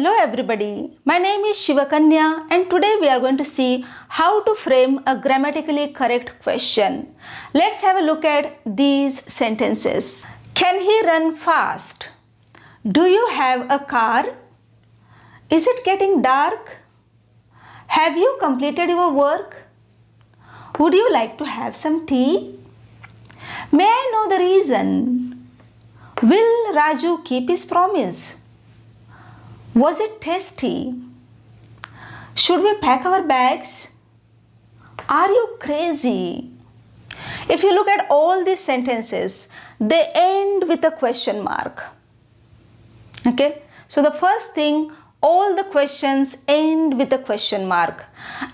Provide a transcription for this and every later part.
Hello everybody, my name is Shivkanya and today we are going to see how to frame a grammatically correct question. Let's have a look at these sentences. Can he run fast? Do you have a car? Is it getting dark? Have you completed your work? Would you like to have some tea? May I know the reason? Will Raju keep his promise? Was it tasty? Should we pack our bags? Are you crazy? If you look at all these sentences, they end with a question mark. Okay? So the first thing, all the questions end with a question mark.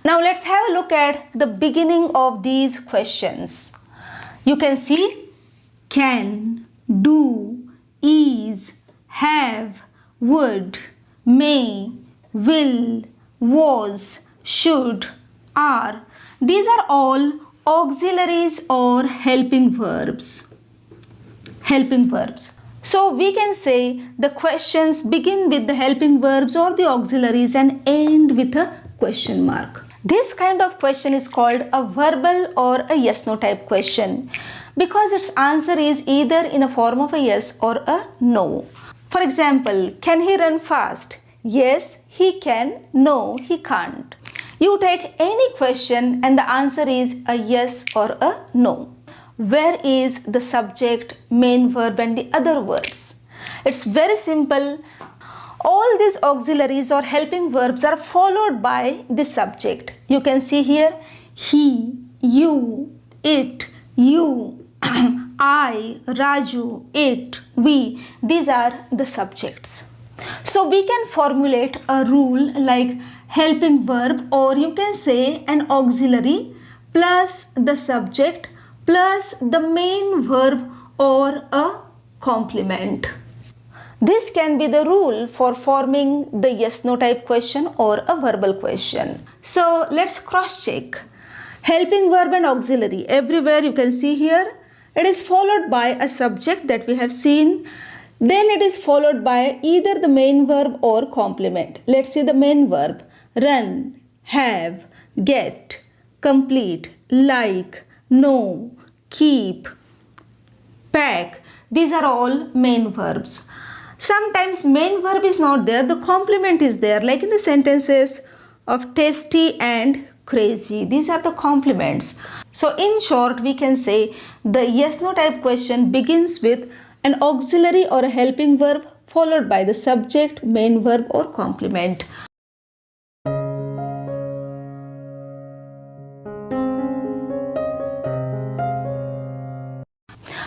Now let's have a look at the beginning of these questions. You can see can, do, is, have, would, may, will, was, should, are. These are all auxiliaries or helping verbs. Helping verbs. So we can say the questions begin with the helping verbs or the auxiliaries and end with a question mark. This kind of question is called a verbal or a yes-no type question because its answer is either in a form of a yes or a no. For example, can he run fast? Yes, he can. No, he can't. You take any question and the answer is a yes or a no. Where is the subject, main verb and the other words? It's very simple. All these auxiliaries or helping verbs are followed by the subject. You can see here he, you, it, you, I, Raju, it, we. These are the subjects. So we can formulate a rule like helping verb, or you can say an auxiliary plus the subject plus the main verb or a complement. This can be the rule for forming the yes-no type question or a verbal question. So let's cross-check. Helping verb and auxiliary. Everywhere you can see here, it is followed by a subject that we have seen. Then it is followed by either the main verb or complement. Let's see the main verb. Run, have, get, complete, like, know, keep, pack. These are all main verbs. Sometimes main verb is not there, the complement is there, like in the sentences of tasty and crazy. These are the complements. So in short, we can say the yes-no type question begins with an auxiliary or a helping verb followed by the subject, main verb or complement.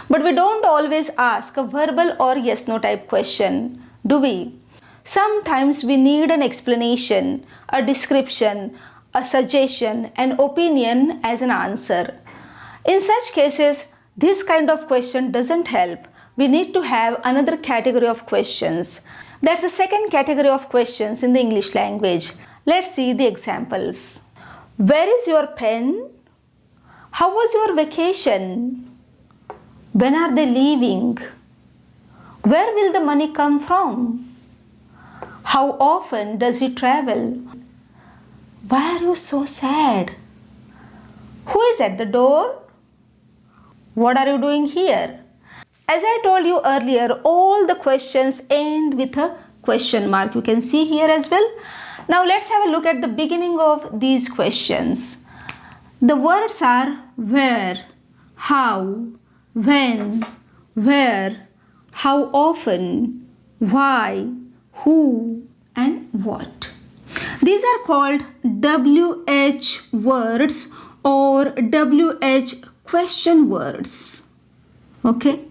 But we don't always ask a verbal or yes-no type question, do we? Sometimes we need an explanation, a description, a suggestion, an opinion as an answer. In such cases, this kind of question doesn't help. We need to have another category of questions. That's the second category of questions in the English language. Let's see the examples. Where is your pen? How was your vacation? When are they leaving? Where will the money come from? How often does he travel? Why are you so sad? Who is at the door? What are you doing here? As I told you earlier, all the questions end with a question mark. You can see here as well. Now let's have a look at the beginning of these questions. The words are where, how, when, where, how often, why, who, and what. These are called WH words or WH question words. Okay?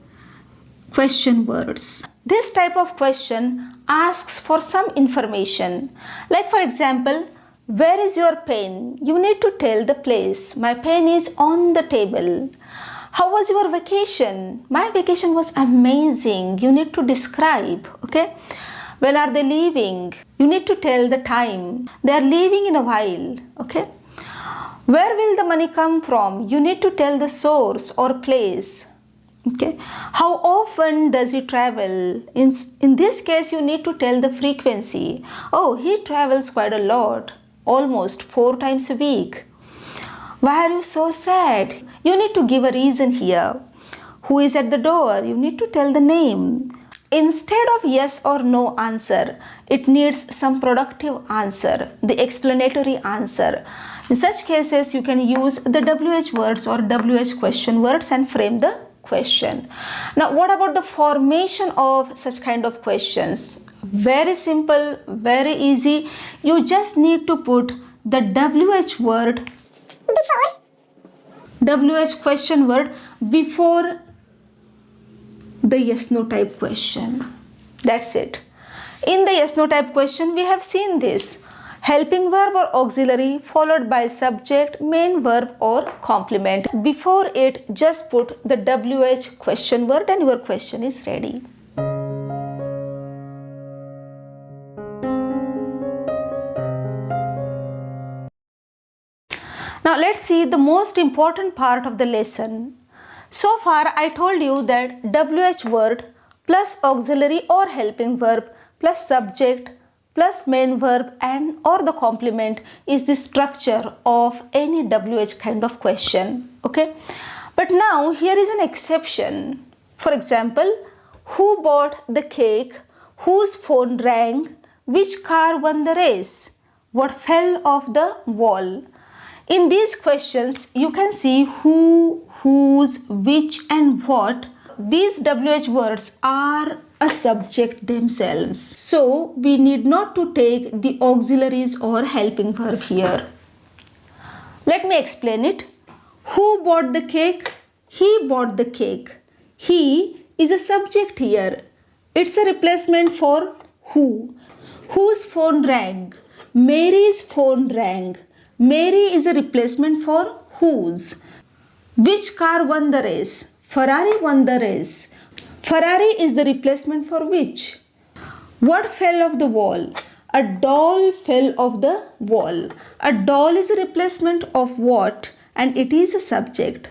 Question words. This type of question asks for some information. Like for example, where is your pen? You need to tell the place. My pen is on the table. How was your vacation? My vacation was amazing. You need to describe. Okay? When are they leaving? You need to tell the time. They are leaving in a while. Okay? Where will the money come from? You need to tell the source or place. Okay. How often does he travel? In this case, you need to tell the frequency. Oh, he travels quite a lot, almost 4 times a week. Why are you so sad? You need to give a reason here. Who is at the door? You need to tell the name. Instead of yes or no answer, it needs some productive answer, the explanatory answer. In such cases, you can use the WH words or WH question words and frame the question. Now, what about the formation of such kind of questions? Very simple, very easy. You just need to put the WH word WH question word before the yes no type question. That's it. In the yes no type question, we have seen this: helping verb or auxiliary followed by subject, main verb or complement. Before it, just put the WH question word and your question is ready. Now let's see the most important part of the lesson. So far I told you that WH word plus auxiliary or helping verb plus subject plus main verb and or the complement is the structure of any WH kind of question. Okay. But now here is an exception. For example, who bought the cake? Whose phone rang? Which car won the race? What fell off the wall? In these questions, you can see who, whose, which and what. These WH words are a subject themselves. So, we need not to take the auxiliaries or helping verb here. Let me explain it. Who bought the cake? He bought the cake. He is a subject here. It's a replacement for who. Whose phone rang? Mary's phone rang. Mary is a replacement for whose. Which car won the race? Ferrari won the race. Ferrari is the replacement for which. What fell off the wall? A doll fell off the wall. A doll is a replacement of what and it is a subject.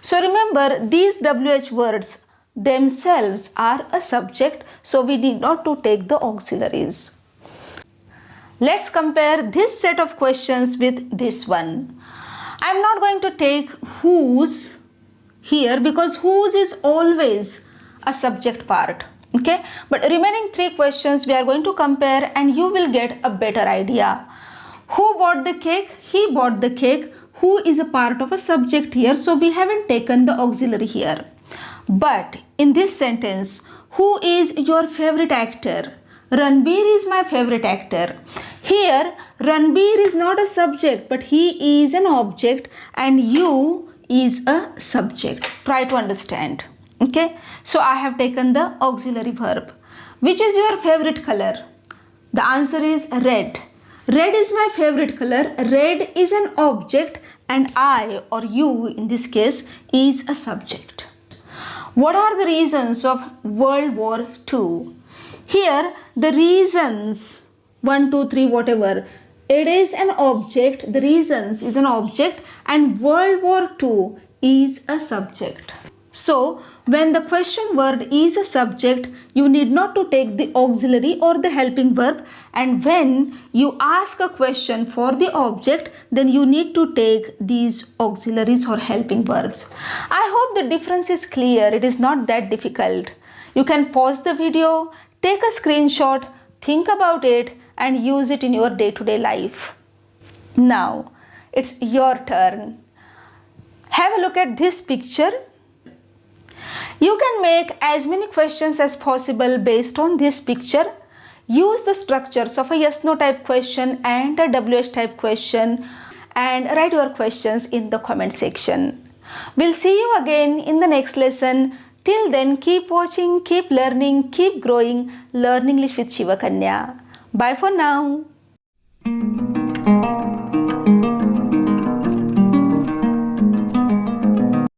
So remember, these WH words themselves are a subject, so we need not to take the auxiliaries. Let's compare this set of questions with this one. I am not going to take whose here because whose is always a subject part. Okay, but remaining 3 questions we are going to compare and you will get a better idea. Who bought the cake? He bought the cake. Who is a part of a subject here, so we haven't taken the auxiliary here. But in this sentence, who is your favorite actor? Ranbir is my favorite actor. Here, Ranbir is not a subject, but he is an object and you is a subject. Try to understand. Okay, so I have taken the auxiliary verb. Which is your favorite color? The answer is red. Red is my favorite color. Red is an object and I or you in this case is a subject. What are the reasons of World War II? Here the reasons 1, 2, 3 whatever, it is an object, the reasons is an object and World War II is a subject. So when the question word is a subject, you need not to take the auxiliary or the helping verb, and when you ask a question for the object, then you need to take these auxiliaries or helping verbs. I hope the difference is clear. It is not that difficult. You can pause the video, take a screenshot, think about it and use it in your day-to-day life. Now it's your turn. Have a look at this picture. You can make as many questions as possible based on this picture. Use the structures of a yes-no type question and a WH type question and write your questions in the comment section. We'll see you again in the next lesson. Till then, keep watching, keep learning, keep growing. Learn English with Shivkanya. Bye for now.